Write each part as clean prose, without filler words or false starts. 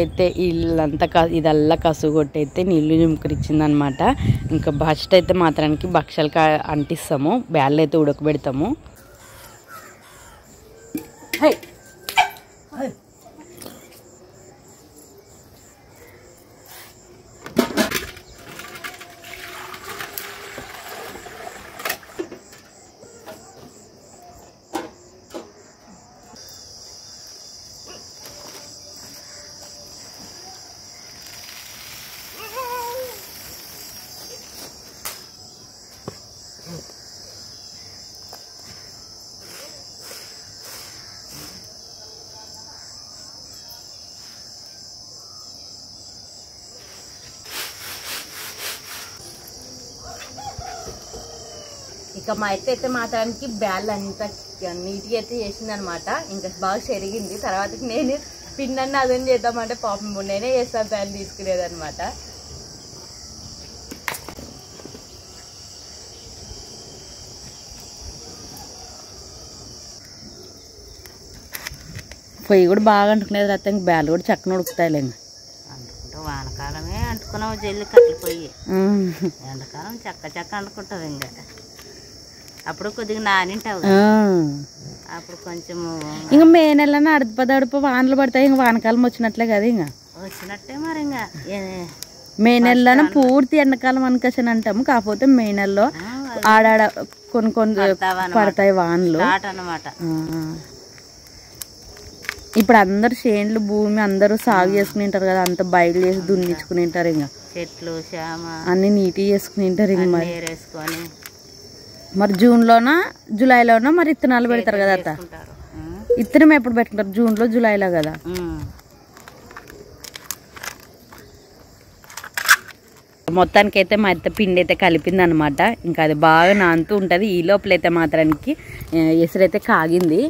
అయితే ఇల్లంతా ఇదల్లా కసు కొట్టయితే నీళ్లు జింకరిచ్చిందనమాట. ఇంకా ఫస్ట్ అయితే మాత్రానికి భక్షాలు అంటిస్తాము, బ్యాళ్ళు అయితే ఉడకబెడతాము. ఇక మా అయితే మాత్రానికి బ్యాల్ అంతా నీట్గా అయితే చేసిందనమాట. ఇంకా బాగా చెరిగింది. తర్వాతకి నేను పిండి అదని చేద్దామంటే పాపం నేనే చేస్తాను బ్యాల్ తీసుకునేదనమాట. పొయ్యి కూడా బాగా అంటుకునేది రాత్రి, ఇంక బ్యాల్ కూడా చక్కన ఉడుకుతాయిలే. అంటుకుంటే వానకాలమే అంటుకున్నావు జల్లి కట్టలు పొయ్యి, ఎండాకాలం చక్క అంటుకుంటుంది. ఇంకా అప్పుడు కొద్దిగా నానింటావు, అప్పుడు కొంచెం ఇంకా మే నెల అడుపు వానలు పడతాయి. ఇంకా వానకాలం వచ్చినట్లే కదా, ఇంకా వచ్చినట్టే. మరి ఇంకా మే నెలలో పూర్తి ఎండాకాలం అనుకని అంటాము. కాకపోతే మే నెలలో ఆడాడ కొన్ని పడతాయి వానలు అన్నమాట. ఇప్పుడు అందరు చేనులు భూమి అందరూ సాగు చేసుకుని ఉంటారు కదా, అంత బయలు చేసి దున్నించుకుని ఉంటారు. ఇంకా చెట్లు అన్ని నీట్గా చేసుకుని ఉంటారు. ఇంక మరి వేసుకొని మరి జూన్లోనా జూలైలోనా మరి ఇత్తనాలు పెడతారు కదా అత్త. ఇత్తనం ఎప్పుడు పెట్టుకుంటారు? జూన్లో జూలైలో కదా. మొత్తానికి అయితే మా అత్త పిండి అయితే కలిపింది అనమాట. ఇంకా అది బాగా నానుతూ ఉంటుంది. ఈ లోపలైతే మాత్రానికి ఎసురైతే కాగింది.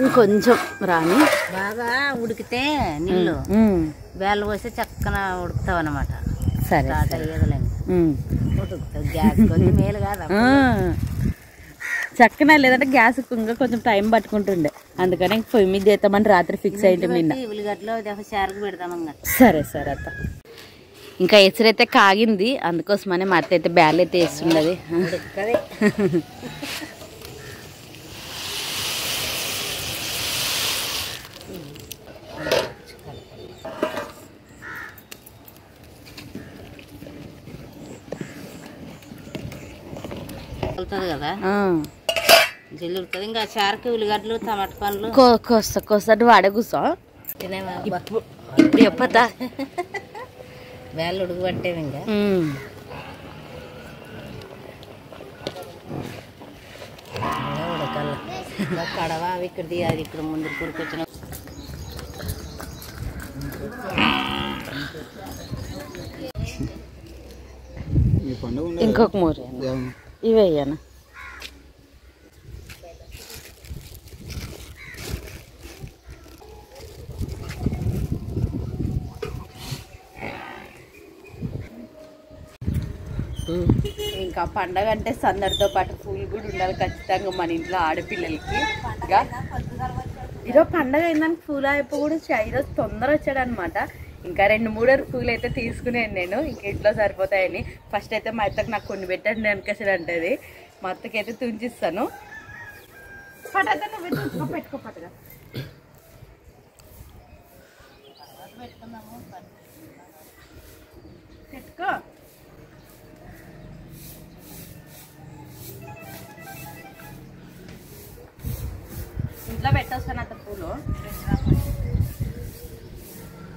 ఇంకొంచెం రాని బాగా ఉడికితే నీళ్ళు వేళ్ళు పోస్తే చక్కన ఉడుకుతావు అనమాట. సరే గ్యాస్ కొంచెం మేలు కాదా చక్కన, లేదంటే గ్యాస్ ఇంకా కొంచెం టైం పట్టుకుంటుండే. అందుకని పొయ్యి మీద చేద్దామని రాత్రి ఫిక్స్ అయ్యింది. నిన్న ఉల్లిగడ్డలో చారుకు పెడతామన్నా. సరే సరే అత్త. ఇంకా ఎసురైతే కాగింది, అందుకోసమని మా అత్త అయితే బ్యాల్ అయితే వేస్తున్నది. కదా జల్లి ఉడుతుంది. ఇంకా చారుకి ఉల్లిగడ్డలు టమాటా పండ్లు కోస్తా వాడే కూర్చో చెప్పతా వేళ్ళు ఉడకబట్టేవి. ఇంకా ఉడకల్లా కడవ అవి ఇక్కడ తీయాలి. ఇక్కడ ముందు కూరుకొచ్చిన ఇంకొక మూర ఇవేయనా. ఇంకా పండగ అంటే సందడితో పాటు పూలు కూడా ఉండాలి ఖచ్చితంగా మన ఇంట్లో ఆడపిల్లలకి. ఈరోజు పండగ అయిందానికి పూలు అయిపో కూడా ఈరోజు తొందర వచ్చాడు అనమాట. ఇంకా 2-3 పూలు అయితే తీసుకునేది నేను, ఇంక ఇంట్లో సరిపోతాయని. ఫస్ట్ అయితే మా అత్తకు నాకు కొన్ని పెట్టండి అనికేసాడు అంటది. మా అత్తకి అయితే తుంచిస్తాను. పెట్టుకో పట్టుగా పెట్టుకో. ఇంట్లో పెట్టొస్తాను అత్త పూలు.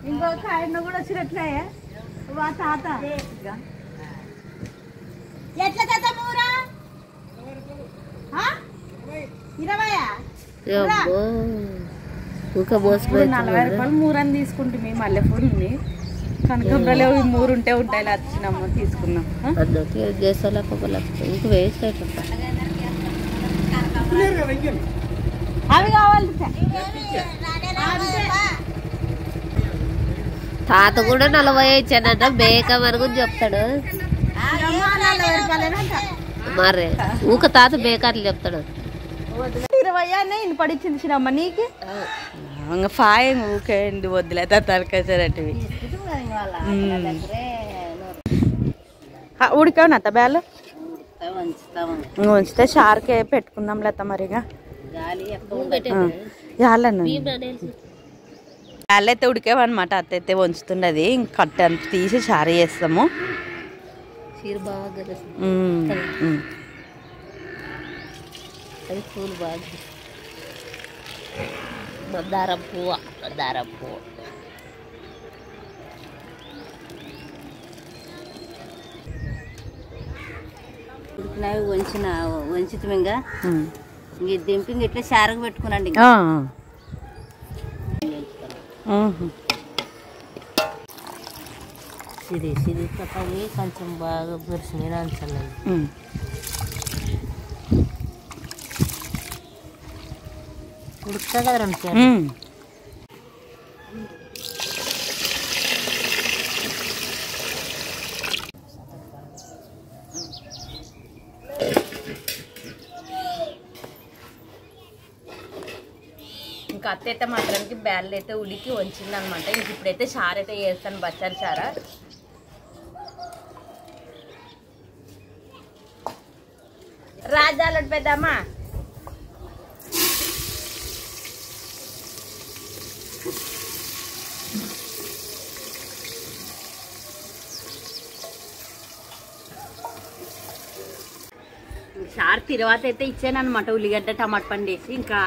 ఇంకొక ఆయన కూడా వచ్చినట్లే వా తాత. ఎట్లా తాత మూరా 40 రూపాయలు మూరని తీసుకుంటుంది. మల్లెపూలని కనకంబరాలు 3 ఉంటే ఉంటాయి. వచ్చినాము తీసుకున్నాం. ఇంక వేస్ట్ అయిపోతా అవి కావాలి. తాత కూడా 40 ఇచ్చానంట. బేక వరకు చెప్తాడు. మరి ఊక తాత బేకార్లు చెప్తాడు. 20 ఇన్ని పడిచ్చింది చిన్నమ్మ నీకు. ఇంకా ఫాయ్ ఊకే వద్దులే తలకేసారటివి ఉడికావు అత్త బ్యాలు ఉంచితే షార్కే పెట్టుకుందాం లేత మరిగా చాలను బ్యాలు అయితే ఉడికావన్నమాట అత్త అయితే వంచుతుండది ఇంక కట్ట తీసి చారు చేస్తాము పూలు బాగా దారం పువ్వు ఉడికినవి వంచుతాం ఇంకా దింపి ఇట్లా షారకు పెట్టుకున్నాండి సిరి పక్కవి కొంచెం బాగా బురిసిని అంచాలి ఉడుకుతా కదా రెండు ఇంకా అత్త అయితే మాత్రానికి బ్యాళ్ళు అయితే ఉడికి వంచింది అనమాట ఇంక ఇప్పుడైతే చారు అయితే చేస్తాను బచ్చారు చారా రాజాలు పెద్దమ్మా చారు తర్వాత అయితే ఇచ్చాను అనమాట ఉల్లిగడ్డ టమాటా పండు వేసి ఇంకా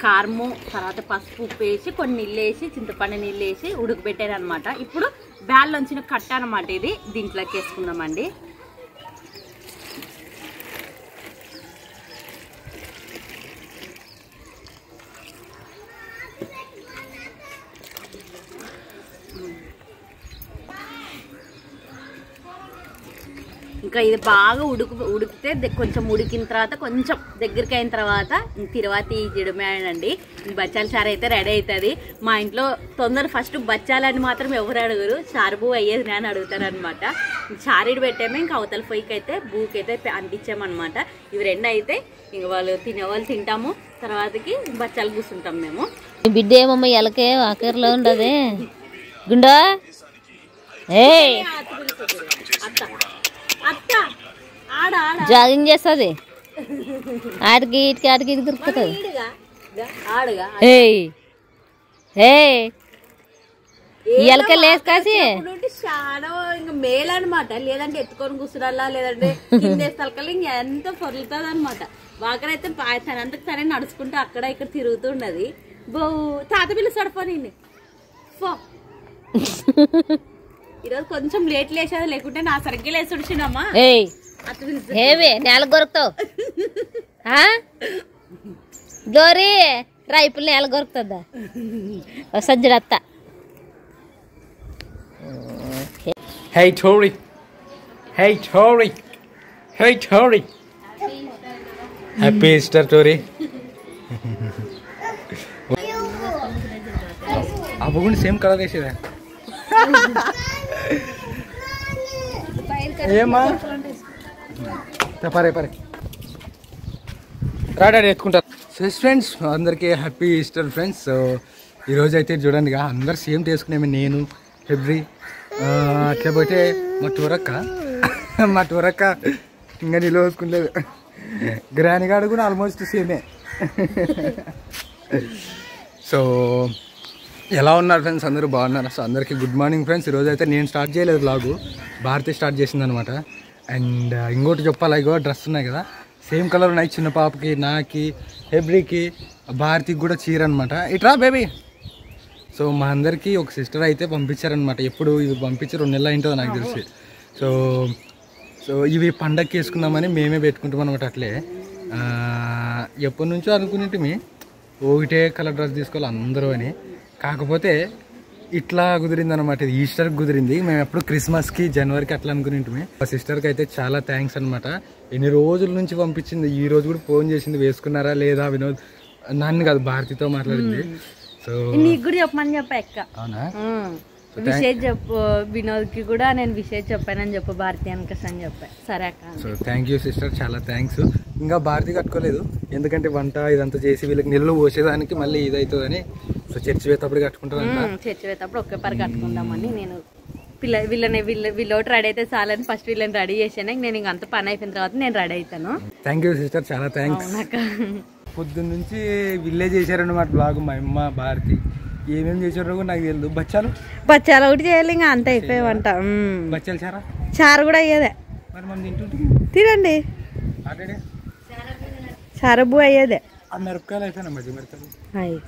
కారము తర్వాత పసుపు ఉప్పు వేసి కొన్ని నీళ్ళు వేసి చింతపండు నీళ్ళు వేసి ఉడకబెట్టాను అనమాట ఇప్పుడు బ్యాల్ నుంచి కట్ట అనమాట ఇది దీంట్లోకి వేసుకుందామండి ఇంకా ఇది బాగా ఉడికితే కొంచెం ఉడికిన తర్వాత కొంచెం దగ్గరికి అయిన తర్వాత తీయడమే అండి బచ్చాల చారు అయితే రెడీ అవుతుంది మా ఇంట్లో తొందర ఫస్ట్ బచ్చాలని మాత్రం ఎవరు అడుగురు చారు బూ అయ్యేది నేను అడుగుతారు అనమాట చారీడు పెట్టాము ఇంకా అవతల పొయ్యికి అయితే బూకి అయితే అంటించామన్నమాట ఇవి రెండు అయితే ఇంక వాళ్ళు తినేవాళ్ళు తింటాము తర్వాతకి బచ్చాలు కూర్చుంటాం మేము బిడ్డ ఏమమ్మ ఎలకే ఆఖరిలో ఉండదే గుండా జాగింగ్ చేస్తుంది ఆడికి ఇటుకి ఆడికి ఇటు దొరుకుతుంది ఎలక లేదు కాసి చాలా ఇంకా మేలు అనమాట లేదంటే ఎత్తుకొని కూర్చురాలా లేదంటే కిందేస్తలకల్లా ఇంకా ఎంత పొరులుతుంది అనమాట వాకరైతే తనంతకు తనే నడుచుకుంటూ అక్కడ ఇక్కడ తిరుగుతుండది తాత పిలుస్తాడు పో నిన్ను పో ఈరోజు కొంచెం లేట్ లేసేది లేకుంటే నా సరిగ్గా లేసి ఉడిచినమ్మా ఏమి నేల కొరుకుతావు గ్లోరీ రైపులు నేల కొరుకుతుందా సజ్జడత్త Hey Tori. Hey Tori. Hey Tori. Happy Easter Tori. आप लोगों ने सेम कलर कैसे है? ये माँ परे राडा ఎత్తుకుంటారు సో ఫ్రెండ్స్ అందరికీ హ్యాపీ ఈస్టర్ ఫ్రెండ్స్ సో ఈరోజు అయితే చూడండి అందరు సేమ్ చేసుకునేమి నేను ఫిబ్రి అట్లా పోతే మా టూరక్క ఇంకా నిలవసుకుంటలేదు గ్రానిగాడు కూడా ఆల్మోస్ట్ సేమే సో ఎలా ఉన్నారు ఫ్రెండ్స్ అందరూ బాగున్నారు సో అందరికీ గుడ్ మార్నింగ్ ఫ్రెండ్స్ ఈరోజు అయితే నేను స్టార్ట్ చేయలేదు వ్లాగు భారతి స్టార్ట్ చేసింది అనమాట అండ్ ఇంకోటి చెప్పాలి ఇగో డ్రెస్ ఉన్నాయి కదా సేమ్ కలర్ ఉన్నాయి చిన్న పాపకి నాకి హెబ్రికి భారతికి కూడా చీర అనమాట ఇట్రా బేబీ సో మా అందరికీ ఒక సిస్టర్ అయితే పంపించారనమాట ఎప్పుడు ఇవి పంపించి 2 నెలలు అయింటుందో నాకు తెలిసి సో ఇవి పండగకి వేసుకుందామని మేమే పెట్టుకుంటాం అనమాట అట్లే ఎప్పటి నుంచో అనుకునేటిమి ఒకటే కలర్ డ్రెస్ తీసుకోవాలి అందరూ అని కాకపోతే ఇట్లా కుదిరింది అనమాట ఇది ఈస్టర్కి కుదిరింది మేము ఎప్పుడు క్రిస్మస్కి జనవరికి అట్లా అనుకునేటిమి మా సిస్టర్కి అయితే చాలా థ్యాంక్స్ అనమాట ఎన్ని రోజుల నుంచి పంపించింది ఈ రోజు కూడా ఫోన్ చేసింది వేసుకున్నారా లేదా వినోద్ నన్ను కాదు భారతితో మాట్లాడింది సో నీకు కూడా చెప్పమని చెప్పా ఎక్క అవునా విషయం చెప్పు వినోద్ కి కూడా నేను విషయం చెప్పానని చెప్పు భారతి అనకస్ అని చెప్పా సరే అక్క సో థ్యాంక్ యూ సిస్టర్ చాలా థ్యాంక్స్ ఇంకా భారతి కట్టుకోలేదు ఎందుకంటే వంట ఇదంతా చేసి వీళ్ళకి నీళ్ళు పోసేదానికి మళ్ళీ ఇదవుతుందని సో చర్చి వేతప్పుడు కట్టుకుంటారంట. చర్చి వేతప్పుడు ఒకే పరి కట్టుకుందామని నేను వీళ్ళోటి రెడీ అయితే చాలని ఫస్ట్ వీళ్ళని రెడీ చేసాను. నేను ఇంక అంత పని అయిపోయిన తర్వాత నేను రెడీ అవుతాను. థ్యాంక్ యూ సిస్టర్, చాలా థ్యాంక్స్. పొద్దున్న నుంచి విలేజ్ చేశారన్నమాట బ్లాగ్. మా అమ్మ భారతి ఏమేమి చేశారో కూడా నాకు తెలియదు. బచ్చాలు ఒకటి చేయాలి, ఇంకా అంత అయిపోయావంట. బచ్చాలు చారు కూడా అయ్యేదే. మరి మనం తింటుంటే తినండి, చారబ్బు అయ్యేదే. ఆ మిరపకాయలు అయిపోయినా మధ్య మిరపకాయలు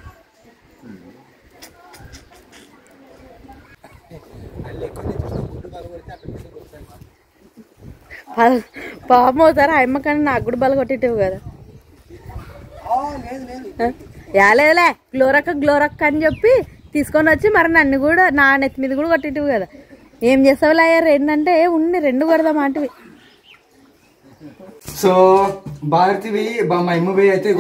పాపం అవుతారా అమ్మ, కానీ నాకు కూడా బల కొట్టేటివి కదా. యాలేదులే గ్లోరక్క అని చెప్పి తీసుకొని వచ్చి మరి నన్ను కూడా నా నెత్తి మీద కూడా కొట్టేటివి కదా. ఏం చేస్తావులే ఏంటంటే ఉండి 2 కొడదాం అంటివి. సో భారతి మా అమ్మ పోయి అయితే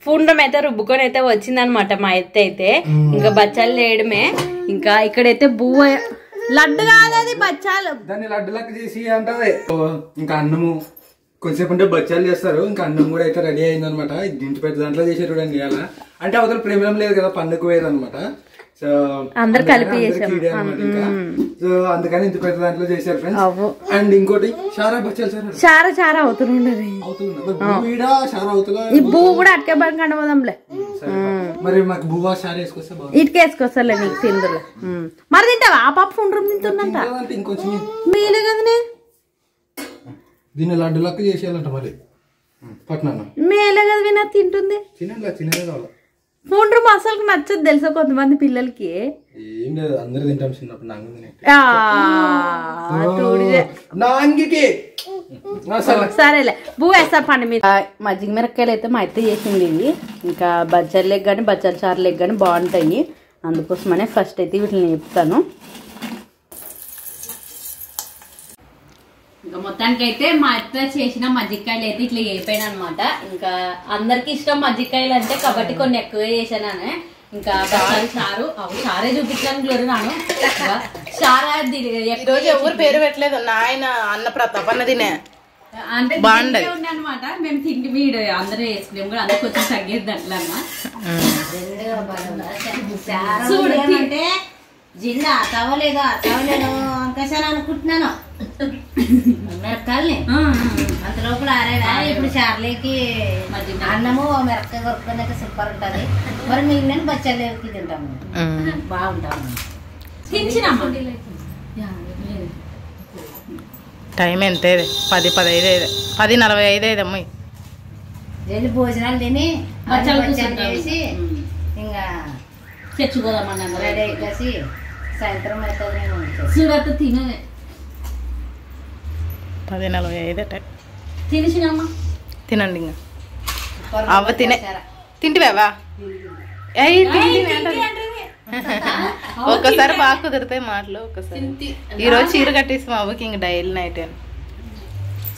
పూండ్రం అయితే రుబ్బుకొని అయితే వచ్చిందనమాట మా ఎత్త అయితే. ఇంకా బచ్చాలు వేయడమే. ఇంకా ఇక్కడైతే బువ్వ లడ్డు కాదు అది బచ్చాలు, దాన్ని లడ్డు లెక్క చేసి అంటది. ఇంకా అన్నము కొంచెంసేపు ఉంటే బచ్చాలు చేస్తారు. ఇంకా అన్నం కూడా అయితే రెడీ అయింది అనమాట. ఇంటి పెద్ద దాంట్లో చేసారు చూడండి. అలా అంటే అవతల ప్రేమం లేదు కదా, పండుగ పోయేది అనమాట. సో అందరు కలిపి సో అందుకని ఇంత పెద్ద దాంట్లో చేశారు ఫ్రెండ్స్. అండ్ ఇంకోటి చారా బచ్చాలు చారా అవుతుండదు. ఈ పువ్వు కూడా అట్కే బండి కండపోదాంలే. మరి మాకు బువ్వా చారా వేసుకొస్తే ఇటుకేసుకొస్తాలే నీకు తిందులే. మరి తింటావా? ఆ పాప ఫుండ్రం తింటుందంట. ఇంకొంచెం మీలే కదనే దీన్ని లడ్డు లెక్క చేసేయాలంట. మరి పట్నా మేలే కదా వినా తింటుంది. తినేదే కావాలి. ఫుండ్రం అసలు నచ్చదు తెలుసా కొంతమంది పిల్లలకి. ఏం లేదు, అందరు తింటాం చిన్నప్పుడు. సరేలే బువ్వ వేస్తారు పండి మీరు. మజ్జిగ మిరపకాయలు అయితే మా అత్త చేసింది ఇవి. ఇంకా బజ్జాలు లెగ్ కానీ బజ్జాల చారు లెగ్ కానీ బాగుంటాయి. అందుకోసమనే ఫస్ట్ అయితే వీటిని చెప్తాను. ఇంకా మొత్తానికి అయితే మా అత్త చేసిన మజ్జిగకాయలు అయితే ఇట్లా అయిపోయాను అనమాట. ఇంకా అందరికి ఇష్టం మజ్జిగకాయలు అంటే కాబట్టి కొన్ని ఎక్కువ చేశాను. ఇంకా చారు చారే చూపించాను గ్లోరీ నాను చారా రోజు ఎవరు పేరు పెట్టలేదు. నాయన అన్న ప్రతాప్ అన్న తినే అంటే బాగుండే అనమాట. మేము తిండి వీడు అందరూ వేసుకున్నాం కూడా, అందరు కొంచెం తగ్గేది అట్లా చూడంటే జిల్లా తవ్వలేదు అంకశాలు అనుకుంటున్నాను. మిరపకాయలని అంత లోపల ఆరేదా. ఇప్పుడు చార్లేకి అన్నము మిరపకాయ కొరుకునే సూపర్ ఉంటది. మరి మేము నేను బచ్చాలేకి తింటాము, బాగుంటాము. టైం ఎంత 10:15 10:45 అమ్మాయి. వెళ్ళి భోజనాలు తిని బచ్చాలు చేసి ఇంకా తెచ్చుకోదామన్నా రెడీ అయిపోసి సాయంత్రం అవుతుంది. సూరత్ తినే 10:45 టైం. తినేసినమ్మా తినండి. ఇంకా అవ్వ తింటివేవా? ఒక్కసారి బాగా కుదురుతాయి మాటలు. ఒక్కసారి ఈరోజు చీర కట్టేస్తాం అవ్వకి. ఇంక డైలీ నైట్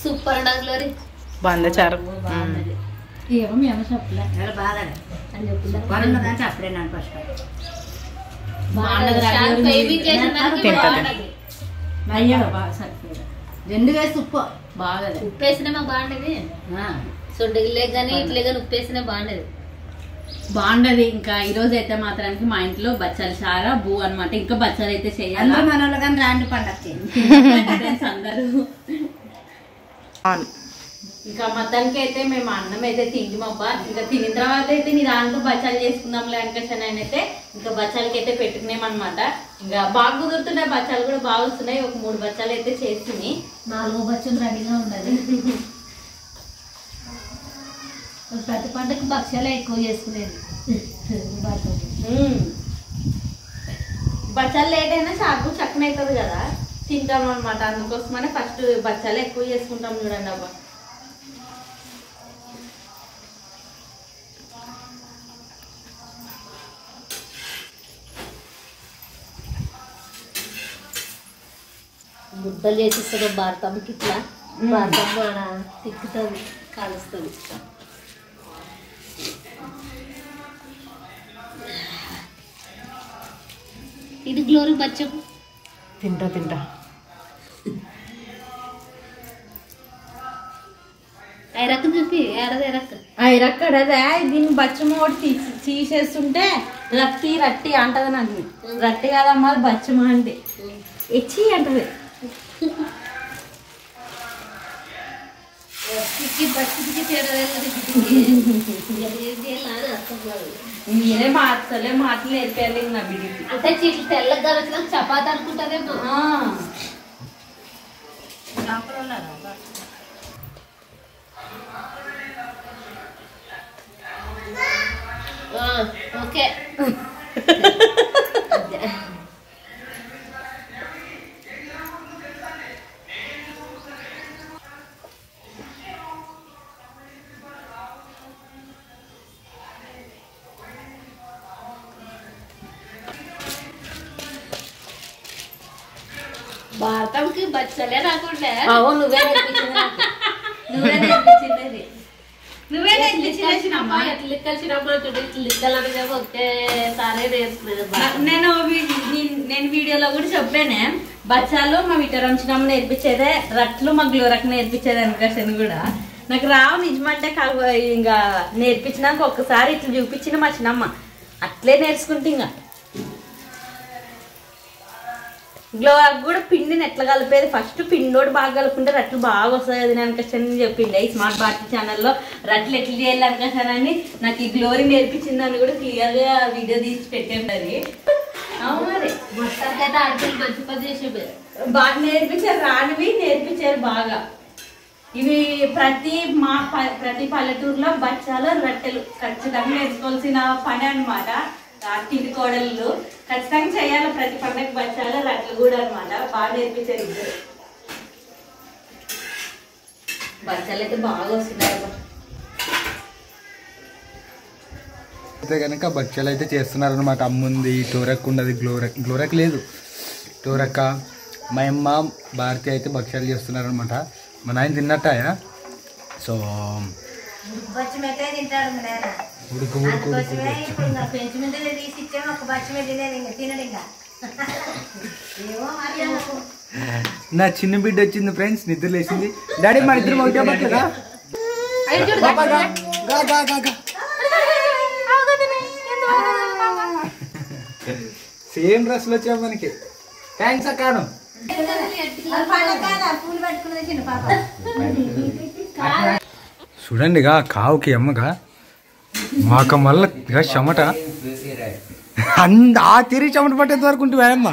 సూపర్ ఉండదు బాగుంది చారు. ఏమో మేము చెప్పలే బాగా అప్పుడే నన్ను ఫస్ట్ అయ్యో రెండు వేసి ఉప్పు బాగా ఉప్పు వేసినా బాగుండేది. సొడ్డగిల్లే కానీ ఇట్లే కానీ ఉప్పు వేసినా బాగుండదు. ఇంకా ఈ రోజు అయితే మాత్రానికి మా ఇంట్లో బచ్చాలు చారా బూ అనమాట. ఇంకా బచ్చాలు అయితే చేయాలి. మన వాళ్ళు కానీ రాండి పండక్కి అందరూ. ఇంకా మొత్తానికి అయితే మేము అన్నం అయితే తింటామబ్బా. ఇంకా తిన్న తర్వాత అయితే నీ దాంట్లో బచ్చాలు చేసుకుందాంలే అనుకోసాను. ఆయన అయితే ఇంకా బచ్చాలకి అయితే పెట్టుకునేమన్నమాట. ఇంకా బాగా కుదురుతున్నాయి బచ్చాలు కూడా బాగా వస్తున్నాయి. ఒక 3 బచ్చాలు అయితే చేస్తుంది. 4వ బచ్చాలు రెడీగా ఉండాలి. ప్రతి పంటకు భక్ష్యాలు ఎక్కువ చేసుకునేది. బచ్చాలు లేట్ అయినా చాకు చక్కన అవుతుంది కదా, తింటాం అనమాట. అందుకోసమనే ఫస్ట్ బచ్చాలు ఎక్కువ చేసుకుంటాం చూడండి అబ్బా. ముద్దలు చేసిస్తుంది భారతంకి. ఇట్లా భారతం కూడా తిక్కుతుంది, కాలుస్తుంది. ఇది గ్లోరీ బచ్చం. తింటా ఐరక్క చూపి ఏడది ఐరక్క. ఐరక్కడదే దీన్ని బచ్చమ్మ ఒకటి తీసేస్తుంటే రట్టి రట్టి అంటది నాకు. రట్టి కాదమ్మా బచ్చమ్మ అంటే ఇచ్చి అంటది. మీరే మాటలే మాటలు నేర్పాలి నా బిడ్డకి. అంటే చీట్లు తెల్లగా వచ్చిన చపాతి అనుకుంటారేమో. ఓకే భారతంకి బచ్చలే రాకుండా నువ్వే నేర్పించింది. నువ్వే నేర్పించినమ్మా. నేను వీడియోలో కూడా చెప్పానే బచ్చాలు మా విటరంచినమ్మ నేర్పించేదే, రట్లు మా గ్లోరక్ నేర్పించేది అనుకోసం కూడా. నాకు రావు నిజమంటే ఇంకా నేర్పించినాక ఒక్కసారి ఇట్లా చూపించిన మా చిన్నమ్మ అట్లే నేర్చుకుంటే ఇంకా గ్లోరక్ కూడా పిండిని ఎట్లా కలిపేది. ఫస్ట్ పిండోడు బాగా కలుపుకుంటే రట్లు బాగా వస్తాయి. అది అనుకోసని చెప్పిండే ఈ స్మార్ట్ భారతి ఛానల్లో రట్లు ఎట్లా చేయాలి అనుకోసానని నాకు ఈ గ్లోరీ నేర్పించిందని కూడా క్లియర్ గా వీడియో తీసి పెట్టేది. అవును మరి మొత్తానికైతే ఆడపిల్లలు మంచి పని చేసేది. బాగా నేర్పించారు, రానివి నేర్పించారు బాగా. ఇవి ప్రతి పల్లెటూరులో బచ్చాలు రొట్టెలు ఖచ్చితంగా నేర్చుకోవాల్సిన పని అనమాట. కింది కోడళ్ళు ఖచ్చితంగా చేయాలి ప్రతి పండగ బచ్చాలు రొట్టెలు కూడా అనమాట. బాగా నేర్పించారు ఇద్దరు. బచ్చాలు అయితే బాగా వస్తున్నాయి. అయితే కనుక బచ్చాలు అయితే చేస్తున్నారు అనమాట. అమ్ముంది టోరక్ ఉండదు, గ్లోరక్ లేదు, టోరక్క. మా అమ్మ భారతి అయితే భక్ష్యాలు చేస్తున్నారు అనమాట. మా నాయన తిన్నట్టాయా. సో ఉడుకు నా చిన్న బిడ్డ వచ్చింది ఫ్రెండ్స్, నిద్ర లేచింది. డాడీ మన ఇద్దరు ఒకటే బట్టగా సేమ్ డ్రెస్లు వచ్చావు మనకి. థ్యాంక్స్ అక్కాను. చూడండిగా కావుకి అమ్మగా మాకు మళ్ళీ చెమట ఆ తిరిగి చెమట పట్టేంత వరకు ఉంటుంది అమ్మ.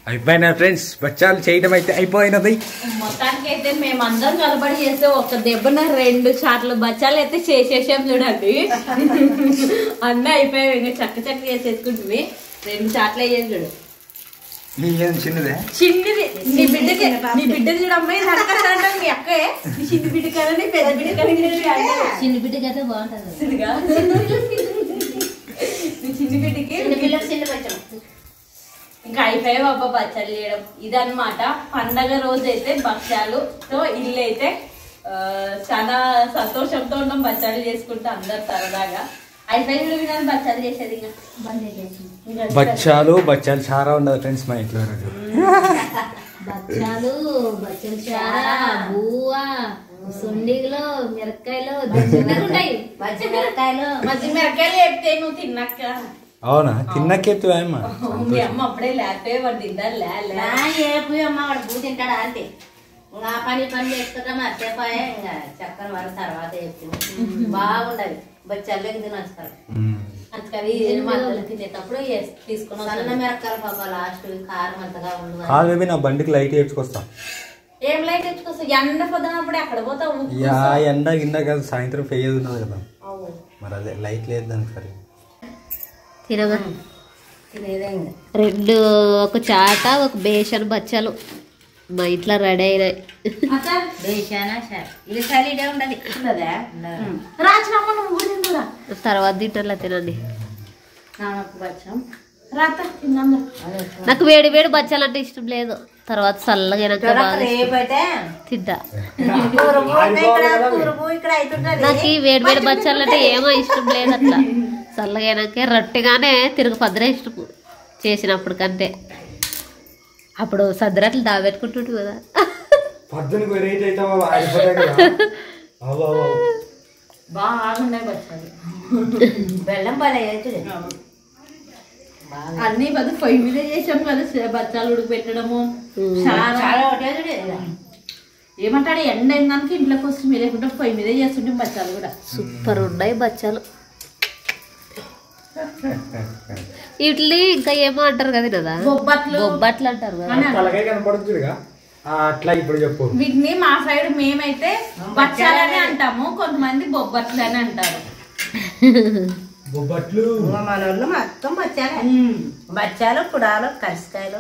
అయిపోయినా ఫ్రెండ్స్, బచ్చాలు చేయడం అయితే అయిపోయినది. మొత్తానికి అయితే మేమందరం కలబడి చేస్తే ఒక దెబ్బన 2 చాట్ల బచ్చాలు అయితే చేసేసాం చూడండి. అన్నీ అయిపోయాయి. ఇంకా చక్క చేసేసుకుంటుంది. 2 చాట్లు అయ్యేది చూడు. చిన్నదే చిన్నది నీ బిడ్డ చూడమ్మా. మీ అక్కే నీ చిన్న బిడ్డ కలని పెద్ద బిడ్డ కలని. చిన్న బిడ్డకైతే బాగుంటుంది. నీ చిన్న బిడ్డకి చిన్న బచ్చం ఇంకా అయిపోయావు అబ్బా బచ్చాలు చేయడం. ఇదన్నమాట పండగ రోజు అయితే బచ్చాలుతో ఇల్లు అయితే చాలా సంతోషంతో ఉన్నాం. బచ్చాలు చేసుకుంటే అందరు సరదాగా అయిపోయి బచ్చాలు చేసేది. ఇంకా బచ్చాలు చాలా ఉండదు ఫ్రెండ్స్ మా ఇంట్లో. బచ్చాలు చారా బువ్వ సొండిలో మిరపకాయలు ఉంటాయి. మధ్య మిరకాయలు చెప్తే నువ్వు తిన్నాక. అవునా తిన్నాకేపుతావా అమ్మ? మీ అమ్మ అప్పుడే లేకపోయి వాడు తింటారు. ఏపు అమ్మ వాడు పూ తింటాడా అంటే ఇంకా పని చేసుకుంటా మర్చిపోయా. ఇంకా చక్కని వాడు తర్వాత చెప్తుంది. బాగుండదు బచ్చాలు తినొస్తారు. అందుకని తినేటప్పుడు తీసుకుని సన్న మిరపకాయలు పాప లాస్ట్ కారం అంతగా ఉండదు. నా బండికి లైట్ వేసుకొస్తా. ఏం లైట్ తెచ్చుకొస్తావు? ఎండ పొద్దునప్పుడు ఎక్కడ పోతావు? ఎండ గిండ కదా, సాయంత్రం ఫెయ్యేది ఉన్నది కదా. మరి అదే లైట్ లేదు దానికి. సరే తినగా రెండు ఒక చాట ఒక బేషన్ బచ్చాలు మా ఇంట్లో రెడీ అయినాయి. తర్వాత తింటా తినండి. నాకు వేడి వేడి బచ్చాలు అంటే ఇష్టం లేదు. తర్వాత చల్లగా తింటా. నాకు ఈ వేడి వేడి బచ్చాలు అంటే ఏమో ఇష్టం లేదు అట్లా. చల్లగైనాకే రొట్టెగానే తిరుగు పద్దరేస్ట్ చేసినప్పుడు కంటే అప్పుడు సద్దరట్లు దాబెట్టుకుంటుంటు కదా బాగున్నాయి బచ్చాలు బెల్లం బాగా వేసుడు అన్ని పది పొయ్యి మీద చేసాం కదా బచ్చాలు ఉడికిపెట్టడము చాలా ఒకటే ఏమంటాడు ఎండ అయిందానికి ఇంట్లోకి వస్తుంది లేకుంటే పొయ్యి మీద చేస్తుంటే బచ్చాలు కూడా సూపర్ ఉన్నాయి బచ్చాలు. ఇడ్లీ ఇంకా ఏమో అంటారు కదా బొబ్బట్లు అంటారు కదా. అట్లా ఇప్పుడు చెప్పు. వీటిని మా సైడ్ మేమైతే బచ్చాలని అంటాము, కొంతమంది బొబ్బట్లు అని అంటారు. బొబ్బట్లు మన వాళ్ళు మొత్తం బచ్చాలే, బచ్చాలు కుడాలు కరిసికాయలు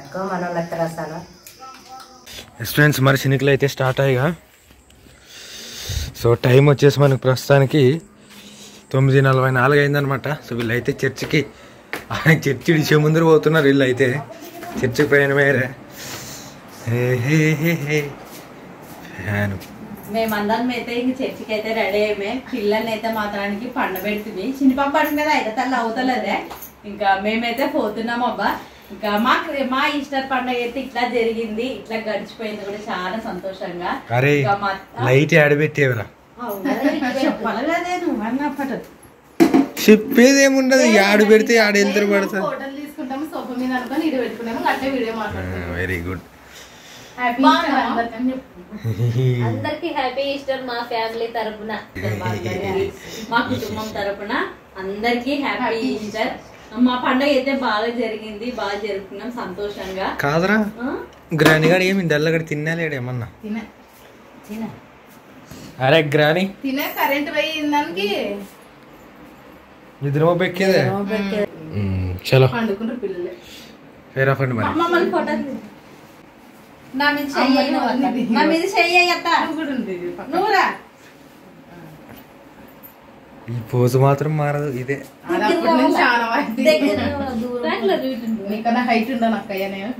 ఎక్కువ మన వాళ్ళకి రసాలు. స్టూడెంట్స్ మరి చినుకులు అయితే స్టార్ట్ అయ్యగా. సో టైం వచ్చేసి మనకు ప్రస్తుతానికి 9:44 అయిందనమాట. సో వీళ్ళైతే చర్చికి చర్చి ఇచ్చే ముందర పోతున్నారు. వీళ్ళు అయితే చర్చికి ప్రయాణమయ్యారే. మేమందరం అయితే ఇంక చర్చికి అయితే రెడీ అయ్యమే. పిల్లల్ని అయితే మాత్రానికి పండబెడుతుంది. చిన్నపాప పడుతుంది కదా, అయితే తల్లి అవుతలేదే. ఇంకా మేమైతే పోతున్నాం అబ్బా. ఇంకా మా ఈస్టర్ పండుగ అయితే ఇట్లా జరిగింది, ఇట్లా గడిచిపోయింది కూడా చాలా సంతోషంగా. లైట్ ఆడబెట్టేవరా చెప్పాలి కదే నువ్వు అన్నప్పటి చెప్పేది ఏముండదు. ఆడు పెడితే ఆడ వెళ్తారు పడతారు. ఫోటోలు తీసుకుంటాము సోఫా మీద అనుకొని ఇది పెట్టుకున్నాము, అట్టే వీడియో మాట్లాడుతాము. Very good. అందరికి హ్యాపీ ఈస్టర్ మా ఫ్యామిలీ తరపున, మా కుటుంబం తరపున అందరికి హ్యాపీ ఈస్టర్. మా పండుగ అయితే బాగా జరిగింది, బాగా జరుపుకున్నాం సంతోషంగా. కాదరా గ్రాని గారు ఏమి డల్లగడి తినాలేడు ఏమన్నా? అరే గ్రాని తినే కరెంట్ పోయిందానికి నిద్ర ఎక్కేదే. చలో పండుకుంటారు పిల్లలు. ఫేర్ ఆఫ్ అండి మరి. మమ్మల్ని ఫోటో నా మీద చెయ్యత్త నువ్వురా. ఈ పోజు మాత్రం మారదు. ఇదే అది అప్పటి నుంచి చాలా నీకన్నా హైట్ ఉండను అక్కయ్య నేను.